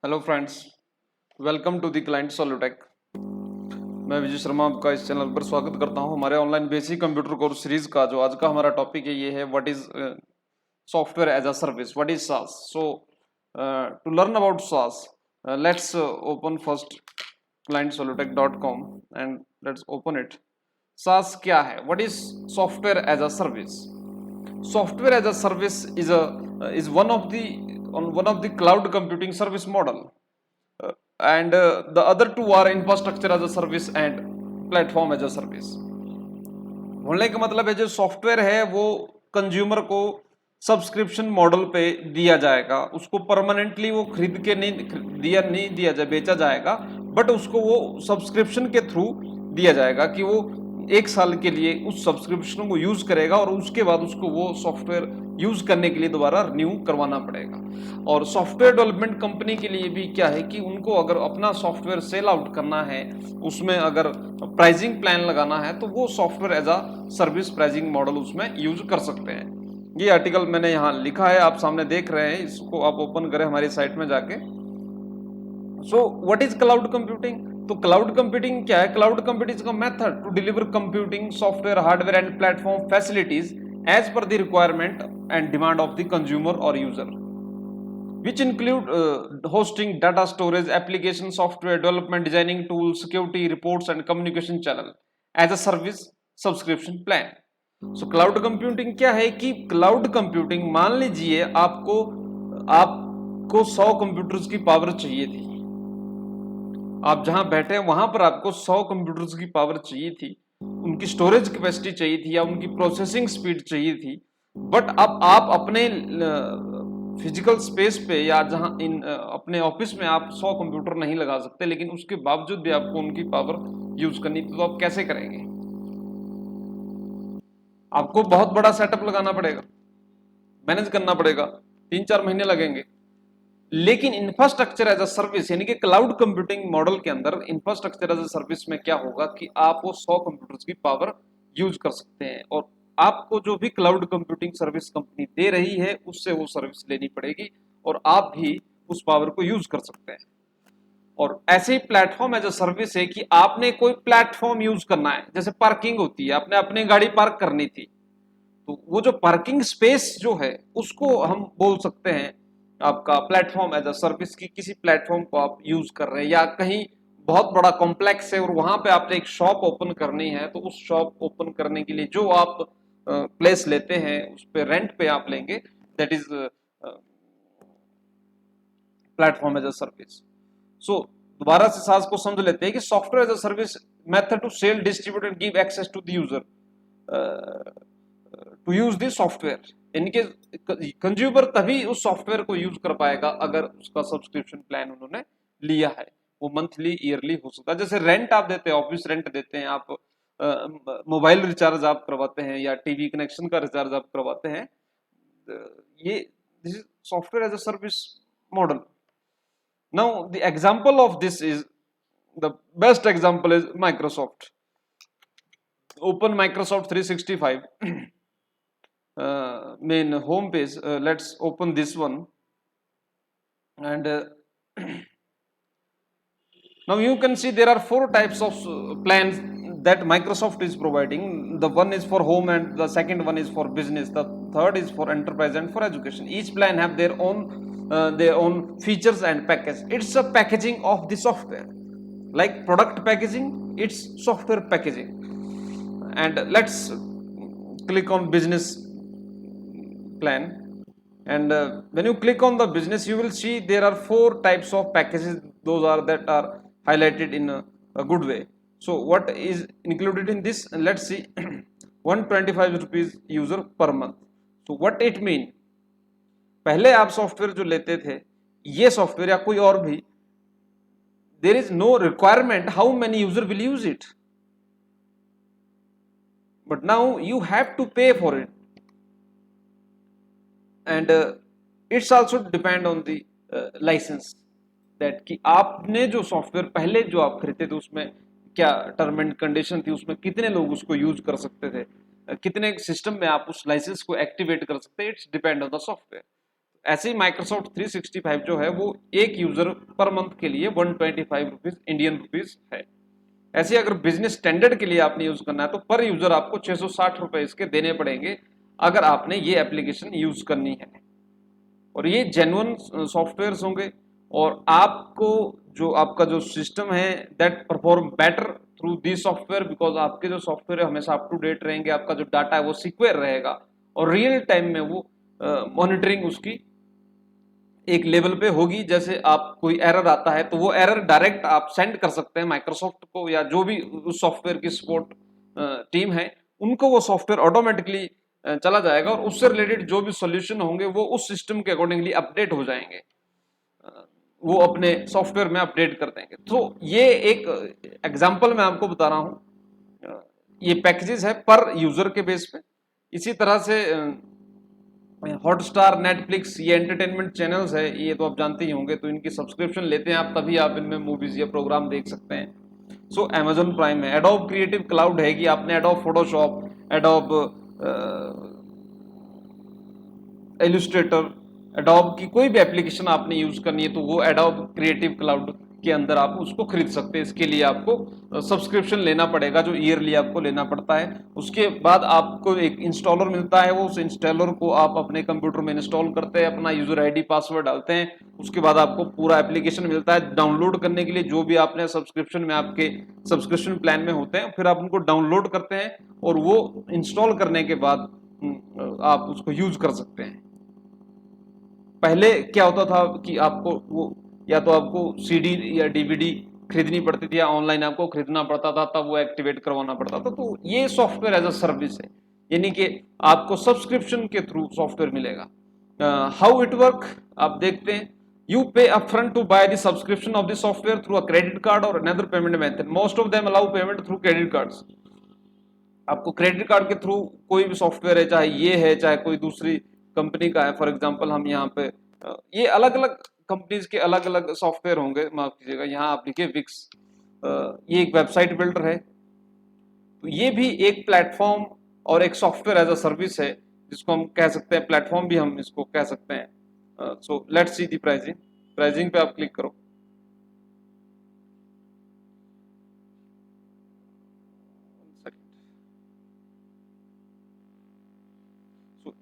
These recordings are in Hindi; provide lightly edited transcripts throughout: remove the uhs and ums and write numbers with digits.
Hello friends, welcome to the client Solutech. मैं विजय शर्मा आपका इस चैनल पर स्वागत करता हूं। हमारे online basic computer course series का जो आज का हमारा टॉपिक है ये है what is software as a service, what is SaaS. So to learn about SaaS, let's open first clientsolutech.com and let's open it. SaaS क्या है? What is software as a service? Software as a service is one of the cloud computing service model, and the other two are infrastructure as a service and platform as a service. बोलने का मतलब है जो सॉफ्टवेयर है वो कंज्यूमर को सब्सक्रिप्शन मॉडल पे दिया जाएगा, उसको परमानेंटली वो खरीद के नहीं दिया जाए बेचा जाएगा, बट उसको वो सब्सक्रिप्शन के थ्रू दिया जाएगा कि वो एक साल के लिए उस सब्सक्रिप्शन को यूज करेगा और उसके बाद उसको वो सॉफ्टवेयर यूज करने के लिए दोबारा रिन्यू करवाना पड़ेगा। और सॉफ्टवेयर डेवलपमेंट कंपनी के लिए भी क्या है कि उनको अगर अपना सॉफ्टवेयर सेल आउट करना है, उसमें अगर प्राइसिंग प्लान लगाना है तो वो software as a service pricing model उसमें यूज कर सकते हैं। ये आर्टिकल मैंने यहाँ लिखा है, आप सामने देख रहे हैं, इसको आप ओपन करें हमारी साइट में जाके। So what is cloud computing? तो क्लाउड कंप्यूटिंग क्या है? क्लाउड कंप्यूटिंग का method to deliver computing software hardware and platform facilities as per the requirement and demand of the consumer और user, which include hosting, data storage, application software development, designing tools, security reports and communication channel as a service subscription plan. So cloud computing क्या है कि cloud computing, मान लीजिए आपको 100 कंप्यूटर्स की पावर चाहिए थी, आप जहां बैठे हैं वहां पर आपको 100 कंप्यूटर्स की पावर चाहिए थी, उनकी स्टोरेज कैपेसिटी चाहिए थी या उनकी प्रोसेसिंग स्पीड चाहिए थी, बट अब आप अपने फिजिकल स्पेस पे या जहां अपने ऑफिस में आप 100 कंप्यूटर नहीं लगा सकते, लेकिन उसके बावजूद भी आपको उनकी पावर यूज करनी, तो आप कैसे करेंगे? आपको बहुत बड़ा सेटअप लगाना पड़ेगा, मैनेज करना पड़ेगा, 3-4 महीने लगेंगे। लेकिन इंफ्रास्ट्रक्चर एज अ सर्विस यानी कि क्लाउड कंप्यूटिंग मॉडल के अंदर इंफ्रास्ट्रक्चर एज अ सर्विस में क्या होगा कि आप वो 100 कंप्यूटर्स की पावर यूज कर सकते हैं, और आपको जो भी क्लाउड कंप्यूटिंग सर्विस कंपनी दे रही है उससे वो सर्विस लेनी पड़ेगी और आप भी उस पावर को यूज कर सकते हैं। और ऐसे ही प्लेटफॉर्म एज अ सर्विस है कि आपने कोई प्लेटफॉर्म यूज करना है, जैसे पार्किंग होती है, आपने अपनी गाड़ी पार्क करनी थी, तो वो जो पार्किंग स्पेस जो है उसको हम बोल सकते हैं आपका प्लेटफॉर्म एज अ सर्विस की। किसी प्लेटफॉर्म को आप यूज कर रहे हैं या कहीं बहुत बड़ा कॉम्प्लेक्स है और वहां पे आपने एक शॉप ओपन करनी है, तो उस शॉप ओपन करने के लिए जो आप प्लेस लेते हैं उस पे रेंट पे आप लेंगे, that is platform as a service. So दोबारा से सास को समझ लेते हैं कि software as a service method to sell, distribute and give access to the user to use this software, यानी कि कंज्यूमर तभी उस सॉफ्टवेयर को यूज कर पाएगा अगर उसका सब्सक्रिप्शन प्लान उन्होंने लिया है। वो मंथली ईयरली हो सकता है, जैसे रेंट आप देते हैं, ऑफिस रेंट देते हैं आप, मोबाइल रिचार्ज आप करवाते हैं या टीवी कनेक्शन का रिचार्ज आप करवाते हैं, ये this is software as a service model. Now the example of this is, the best example is Microsoft. Open Microsoft 365 main home page. Let's open this one, and now you can see there are 4 types of plans that Microsoft is providing. The one is for home and the second one is for business, the third is for enterprise and for education. Each plan have their own features and package. It's a packaging of the software, like product packaging, it's software packaging. And let's click on business plan, and when you click on the business you will see there are 4 types of packages, those are that are highlighted in a good way. So what is included in this? Let's see. 125 rupees user per month. So what it mean? पहले आप सॉफ्टवेयर जो लेते थे, ये सॉफ्टवेयर या कोई और भी, there is no requirement how many user will use it, but now you have to pay for it, and it's also depend on the license, that कि आपने जो सॉफ्टवेयर पहले जो आप खरीदते थे उसमें क्या टर्म एंड कंडीशन थी, उसमें कितने लोग उसको यूज कर सकते थे, कितने सिस्टम में आप उस लाइसेंस को एक्टिवेट कर सकते हैं, it's depend on the software. ऐसे ही माइक्रोसॉफ्ट 365 जो है वो एक यूजर पर मंथ के लिए 125 रुपीज इंडियन रुपीज है। ऐसे अगर बिजनेस स्टैंडर्ड के लिए आपने यूज करना है तो पर यूजर आपको 660 रुपए इसके देने पड़ेंगे अगर आपने ये एप्लीकेशन यूज करनी है। और ये जेन्युइन सॉफ्टवेयर होंगे और आपको जो आपका जो सिस्टम है that perform better through the software, because आपके जो सॉफ्टवेयर है हमेशा अप टू डेट रहेंगे, आपका जो डाटा है वो सिक्योर रहेगा और रियल टाइम में वो मॉनिटरिंग उसकी एक लेवल पे होगी। जैसे आप कोई एरर आता है तो वो एरर डायरेक्ट आप सेंड कर सकते हैं माइक्रोसॉफ्ट को या जो भी उस सॉफ्टवेयर की सपोर्ट टीम है उनको, वो सॉफ्टवेयर ऑटोमेटिकली चला जाएगा और उससे रिलेटेड जो भी सॉल्यूशन होंगे वो उस सिस्टम के अकॉर्डिंगली अपडेट हो जाएंगे, वो अपने सॉफ्टवेयर में अपडेट कर देंगे। तो ये एक एग्जांपल मैं आपको बता रहा हूँ, ये पैकेजेस है पर यूजर के बेस पे। इसी तरह से हॉटस्टार, नेटफ्लिक्स, ये एंटरटेनमेंट चैनल्स है, ये तो आप जानते ही होंगे, तो इनकी सब्सक्रिप्शन लेते हैं आप तभी आप इनमें मूवीज या प्रोग्राम देख सकते हैं। सो अमेजोन प्राइम है, एडोब क्रिएटिव क्लाउड है कि आपने adobe Photoshop, adobe Illustrator, adobe की कोई भी एप्लीकेशन आपने यूज करनी है तो वो एडोब क्रिएटिव क्लाउड के अंदर आप उसको खरीद सकते हैं। इसके लिए आपको सब्सक्रिप्शन लेना पड़ेगा जो ईयरली आपको लेना पड़ता है। उसके बाद आपको एक इंस्टॉलर मिलता है, वो उस इंस्टॉलर को आप अपने कंप्यूटर में इंस्टॉल करते हैं, अपना यूजर आईडी पासवर्ड डालते हैं, उसके बाद आपको पूरा एप्लीकेशन मिलता है डाउनलोड करने के लिए। जो भी आपने सब्सक्रिप्शन में आपके सब्सक्रिप्शन प्लान में होते हैं फिर आप उनको डाउनलोड करते हैं और वो इंस्टॉल करने के बाद आप उसको यूज कर सकते हैं। पहले क्या होता था कि आपको वो या तो आपको सीडी या डीवीडी खरीदनी पड़ती थी या ऑनलाइन आपको खरीदना पड़ता था, तब वो एक्टिवेट करवाना पड़ता था। तो ये सॉफ्टवेयर एज अ सर्विस है, यानी कि आपको सब्सक्रिप्शन के थ्रू सॉफ्टवेयर मिलेगा। हाउ इट वर्क आप देखते हैं। You pay upfront to buy the subscription of the software through a credit card और another payment method. Most of them allow payment through credit cards. आपको क्रेडिट कार्ड के थ्रू कोई भी सॉफ्टवेयर है, चाहे ये है चाहे कोई दूसरी कंपनी का है, फॉर एग्जांपल हम यहाँ पे ये अलग अलग कंपनीज के अलग अलग सॉफ्टवेयर होंगे, माफ कीजिएगा, यहाँ आप लिखिए विक्स, ये एक वेबसाइट बिल्डर है। तो ये भी एक प्लेटफॉर्म और एक सॉफ्टवेयर एज अ सर्विस है, जिसको हम कह सकते हैं प्लेटफॉर्म भी हम इसको कह सकते हैं। So let's see the pricing. Pricing पे आप क्लिक करो। So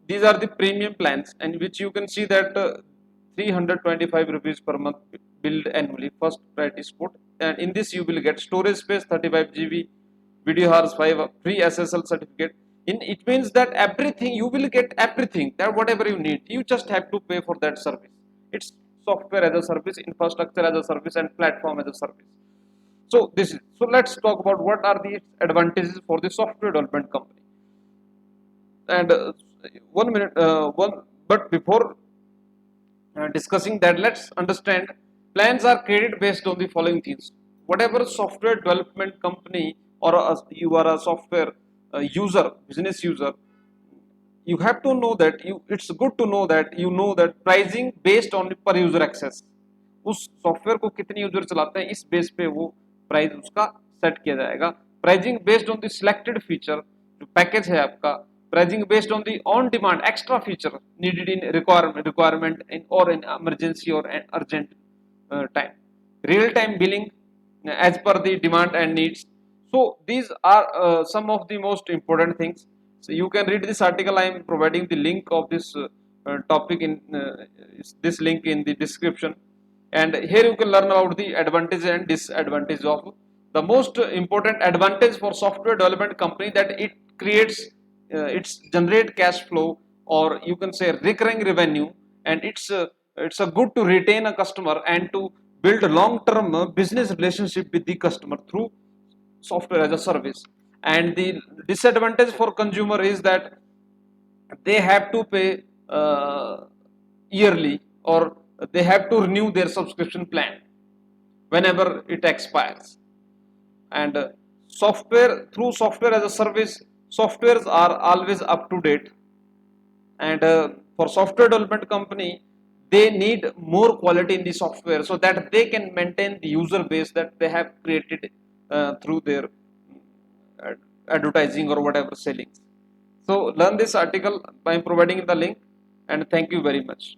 these are the premium plans, and which you can see that 325 rupees per month billed annually, first priority support, and in this you will get storage space 35 GB, video hours 5, free SSL certificate. In it means that everything you will get, everything that whatever you need, you just have to pay for that service. It's software as a service, infrastructure as a service, and platform as a service. So this is, so let's talk about what are the advantages for the software development company. And 1 minute, one, but before discussing that, let's understand plans are created based on the following things. Whatever software development company or you are a software user, business user, you have to know that it's good to know that pricing based on the per user access. उस सॉफ्टवेयर को कितने यूजर चलाते हैं इस बेस पे वो प्राइस उसका सेट किया जाएगा। Pricing based on the selected feature, जो पैकेज है आपका। Pricing based on the on demand extra feature needed in requirement in और इन इमरजेंसी और urgent time. Real time billing as per the demand and needs. So these are some of the most important things. So you can read this article. I am providing the link of this topic in this link in the description, and here you can learn about the advantage and disadvantage of. The most important advantage for software development company that it creates it's generate cash flow, or you can say recurring revenue, and it's a good to retain a customer and to build a long term business relationship with the customer through software as a service. And the disadvantage for consumer is that they have to pay yearly, or they have to renew their subscription plan whenever it expires. And software through software as a service, softwares are always up to date. And for software development company, they need more quality in the software so that they can maintain the user base that they have created through their advertising or whatever selling. So learn this article by providing the link. And thank you very much.